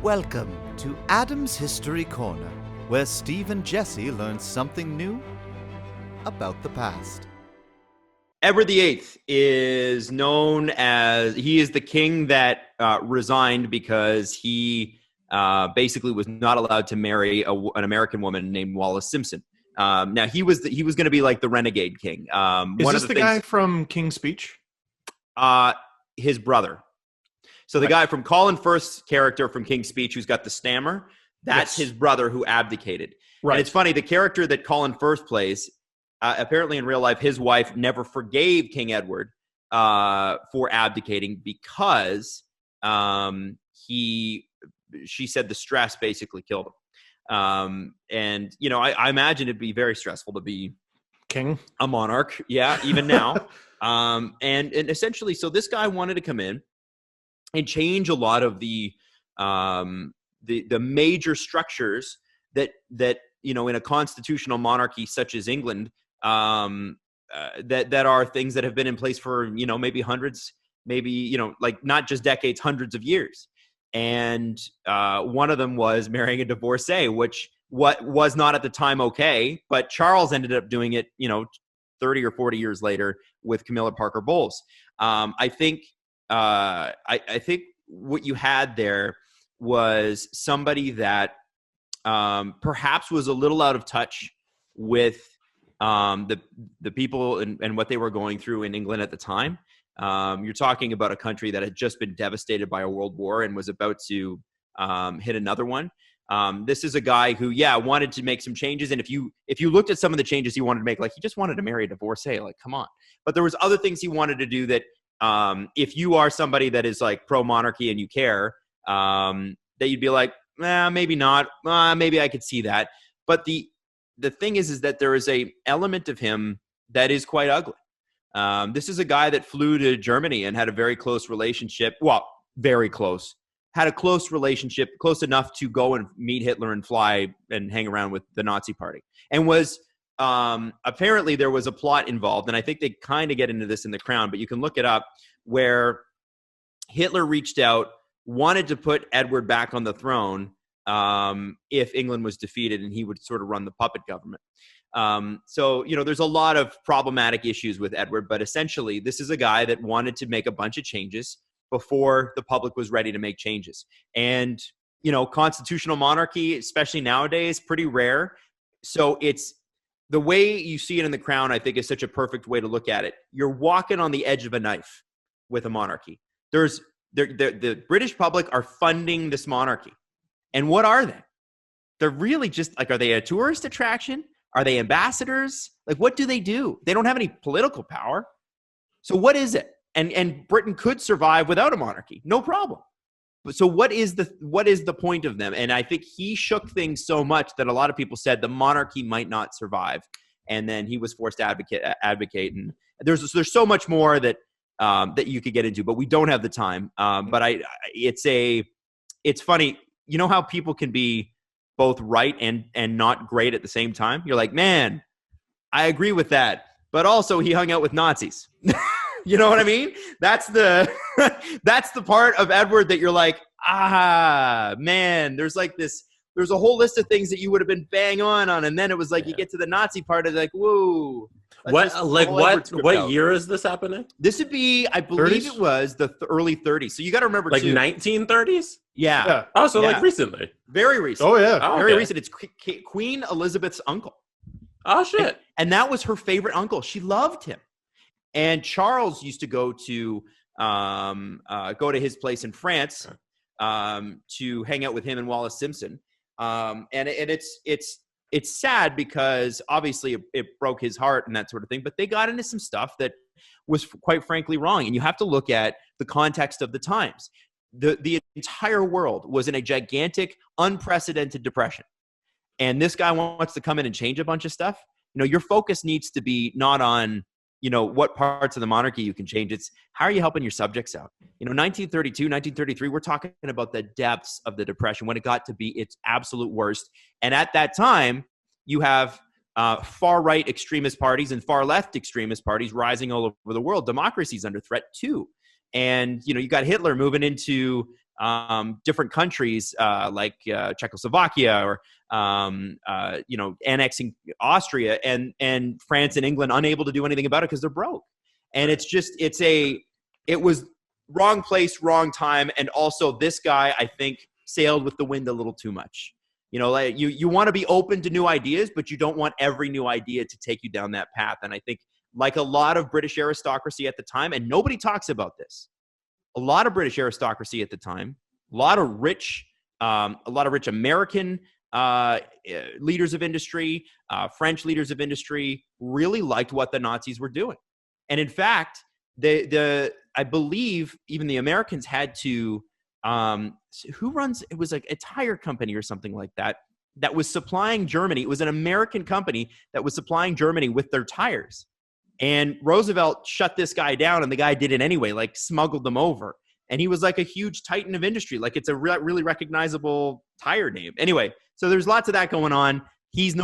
Welcome to Adam's History Corner, where Steve and Jesse learn something new about the past. Edward VIII is known as, he is the king that resigned because he basically was not allowed to marry an American woman named Wallis Simpson. Now he was going to be like the renegade king. Is this the guy from King's Speech? His brother. So the guy from Colin Firth's character from King's Speech, who's got the stammer, that's his brother who abdicated. Right. And it's funny, the character that Colin Firth plays, apparently in real life, his wife never forgave King Edward for abdicating because she said the stress basically killed him. And, you know, I imagine it'd be very stressful to be king, a monarch. Yeah, even now. And essentially, so this guy wanted to come in and change a lot of the major structures that you know, in a constitutional monarchy such as England, that are things that have been in place for, you know, maybe hundreds, maybe, you know, like not just decades, hundreds of years. And one of them was marrying a divorcee, which was not at the time okay, but Charles ended up doing it, you know, 30 or 40 years later with Camilla Parker Bowles. I think what you had there was somebody that perhaps was a little out of touch with the people and what they were going through in England at the time. You're talking about a country that had just been devastated by a world war and was about to hit another one. This is a guy who, wanted to make some changes. And if you looked at some of the changes he wanted to make, like he just wanted to marry a divorcee, like, come on. But there was other things he wanted to do that if you are somebody that is like pro-monarchy and you care, that you'd be like, maybe not. Maybe I could see that. But the thing is that there is a element of him that is quite ugly. This is a guy that flew to Germany and had a very close relationship. Well, very close. Had a close relationship, close enough to go and meet Hitler and fly and hang around with the Nazi Party. And was apparently there was a plot involved, and I think they kind of get into this in The Crown, but you can look it up, where Hitler reached out, wanted to put Edward back on the throne if England was defeated, and he would sort of run the puppet government. So, you know, there's a lot of problematic issues with Edward, but essentially this is a guy that wanted to make a bunch of changes before the public was ready to make changes. And, you know, constitutional monarchy, especially nowadays, pretty rare. So it's the way you see it in The Crown, I think, is such a perfect way to look at it. You're walking on the edge of a knife with a monarchy. The British public are funding this monarchy. And what are they? They're really just like, are they a tourist attraction? Are they ambassadors? Like, what do? They don't have any political power. So what is it? And Britain could survive without a monarchy, no problem. So what is the point of them? And I think he shook things so much that a lot of people said the monarchy might not survive, and then he was forced to advocate. And there's so much more that you could get into, but we don't have the time. But it's funny, you know how people can be both right and not great at the same time. You're like, man, I agree with that, but also he hung out with Nazis. You know what I mean? That's the part of Edward that you're like, man, there's a whole list of things that you would have been bang on. And then it was like, you get to the Nazi part, it's like, whoa. What year is this happening? This would be, I believe 30s? It was the early 30s. So you got to remember, like too. 1930s? Yeah. Oh, so Yeah. like recently. Very recent. Oh, yeah. Oh, Very okay. recent. It's Queen Elizabeth's uncle. Oh, shit. And that was her favorite uncle. She loved him. And Charles used to go to his place in France to hang out with him and Wallis Simpson. And it's sad because obviously it broke his heart and that sort of thing. But they got into some stuff that was quite frankly wrong. And you have to look at the context of the times. The entire world was in a gigantic, unprecedented depression. And this guy wants to come in and change a bunch of stuff. You know, your focus needs to be not on, you know, what parts of the monarchy you can change. It's how are you helping your subjects out? You know, 1932, 1933, we're talking about the depths of the Depression when it got to be its absolute worst. And at that time, you have far-right extremist parties and far-left extremist parties rising all over the world. Democracy's under threat too. And, you know, you got Hitler moving into different countries like Czechoslovakia or annexing Austria, and France and England unable to do anything about it because they're broke. And it was wrong place, wrong time, and also this guy, I think, sailed with the wind a little too much. Like you want to be open to new ideas, but you don't want every new idea to take you down that path. And I think, like a lot of British aristocracy at the time, and nobody talks about this, a lot of British aristocracy at the time, a lot of rich American leaders of industry, French leaders of industry really liked what the Nazis were doing. And in fact, I believe even the Americans had to, it was like a tire company or something like that was supplying Germany. It was an American company that was supplying Germany with their tires. And Roosevelt shut this guy down, and the guy did it anyway, like smuggled them over. And he was like a huge titan of industry. Like, it's a really recognizable tire name. Anyway, so there's lots of that going on. He's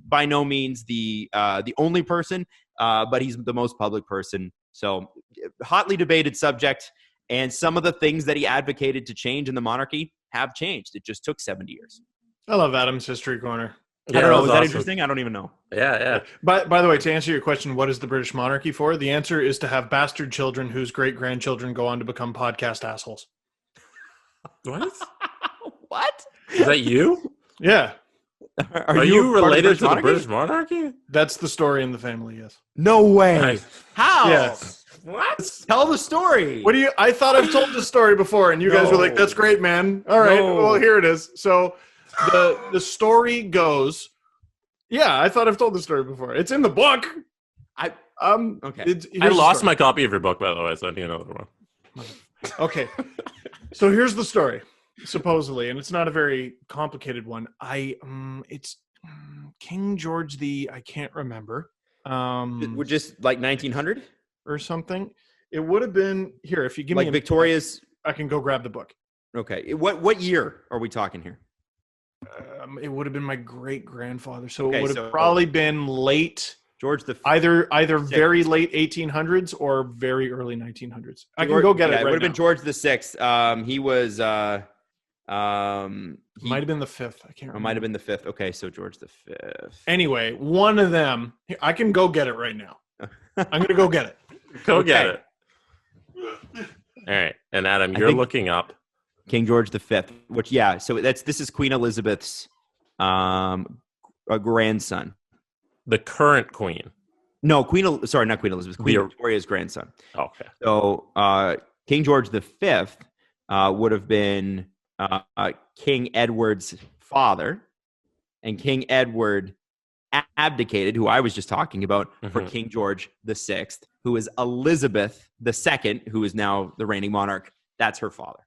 by no means the only person, but he's the most public person. So hotly debated subject. And some of the things that he advocated to change in the monarchy have changed. It just took 70 years. I love Adam's History Corner. I don't know. Was that awesome. interesting? I don't even know. Yeah. By the way, to answer your question, what is the British monarchy for? The answer is to have bastard children whose great-grandchildren go on to become podcast assholes. What? What? Is that you? Yeah. Are you related to the British monarchy? That's the story in the family, yes. No way. Nice. How? Yes. What? Tell the story. I thought I've told the story before, and you guys were like, that's great, man. All right, well, here it is. So the story goes, yeah, I thought I've told the story before. It's in the book. Okay. I lost my copy of your book, by the way, so I need another one. Okay. So here's the story, supposedly, and it's not a very complicated one. It's King George I can't remember. We're just like 1900 or something. It would have been here. If you give like me Victoria's. I can go grab the book. Okay. What year are we talking here? It would have been my great grandfather, so Okay, it would have probably been late. George the either very late 1800s or very early 1900s. I can go get it. Right, it would have now. been George the Sixth. He was. Might have been the fifth. I can't remember. It might have been the fifth. Okay, so George the Fifth. Anyway, one of them. I can go get it right now. I'm gonna go get it. Go get it. All right, and Adam, you're looking up King George the Fifth, which so this is Queen Elizabeth's a grandson. the current queen. No, not Queen Elizabeth. Queen Victoria's grandson. Okay. So King George V would have been King Edward's father, and King Edward abdicated, who I was just talking about, for King George VI, who is Elizabeth II, who is now the reigning monarch. That's her father.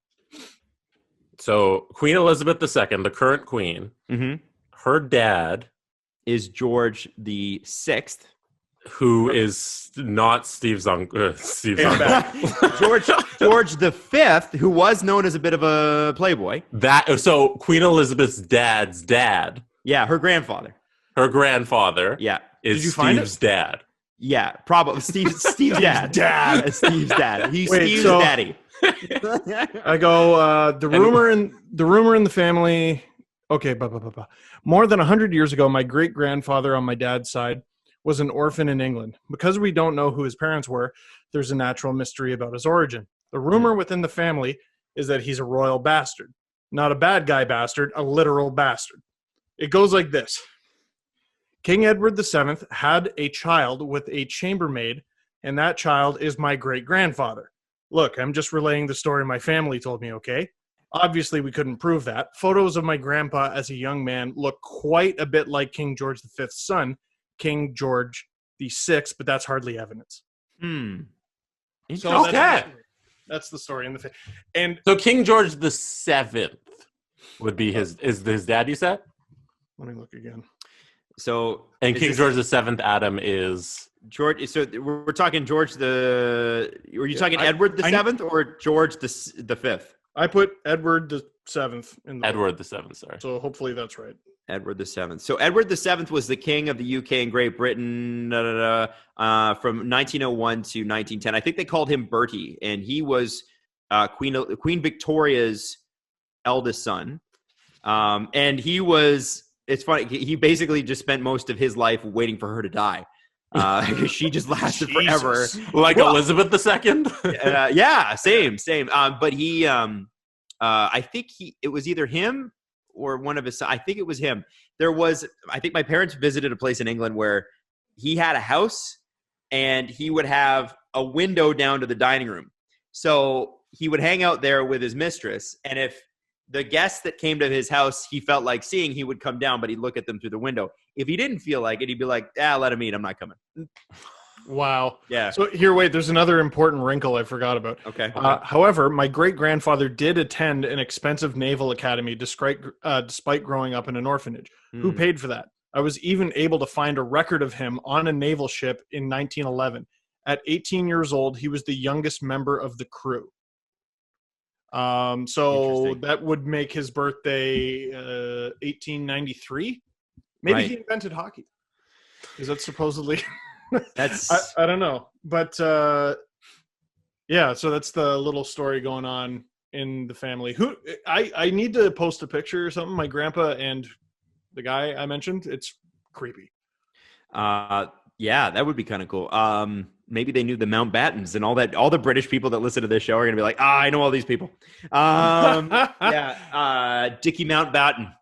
So Queen Elizabeth II, the current queen, her dad is George VI, who is not Steve's uncle. George V, who was known as a bit of a playboy. So Queen Elizabeth's dad's dad. Yeah, her grandfather. Her grandfather. Yeah. Is Steve's dad. Yeah, probably Steve's dad. Steve's dad. He's Steve's daddy. I go. The rumor in the family. Okay, more than 100 years ago, my great grandfather on my dad's side was an orphan in England. Because we don't know who his parents were, there's a natural mystery about his origin. The rumor within the family is that he's a royal bastard, not a bad guy bastard, a literal bastard. It goes like this. King Edward VII had a child with a chambermaid, and that child is my great-grandfather. Look, I'm just relaying the story my family told me, okay? Obviously, we couldn't prove that. Photos of my grandpa as a young man look quite a bit like King George V's son, King George VI, but that's hardly evidence. So that's the story in the and so King George VII would be his dad, you said? Let me look again. So King George VII, Adam, is George. So we're talking George Were you talking Edward VII or George the Fifth? I put Edward VII in the Edward VII. Sorry. So hopefully that's right. Edward VII. So Edward VII was the king of the UK and Great Britain from 1901 to 1910. I think they called him Bertie, and he was Queen Victoria's eldest son. And it's funny, he basically just spent most of his life waiting for her to die. Because she just lasted forever. Like Elizabeth II? Yeah, same. But he, I think it was either him or one of his, I think it was him. I think my parents visited a place in England where he had a house and he would have a window down to the dining room. So he would hang out there with his mistress. And if the guests that came to his house he felt like seeing, he would come down, but he'd look at them through the window. If he didn't feel like it, he'd be like, let him eat. I'm not coming. Wow. Yeah. So here, wait, there's another important wrinkle I forgot about. Okay. However, my great-grandfather did attend an expensive naval academy despite growing up in an orphanage. Who paid for that? I was even able to find a record of him on a naval ship in 1911. At 18 years old, he was the youngest member of the crew. So that would make his birthday 1893. Maybe he invented hockey. Is that supposedly? That's I don't know, but yeah. So that's the little story going on in the family. Who I need to post a picture or something. My grandpa and the guy I mentioned. It's creepy. Yeah, that would be kind of cool. Maybe they knew the Mountbattens and all that. All the British people that listen to this show are going to be like, I know all these people. Yeah, Dickie Mountbatten.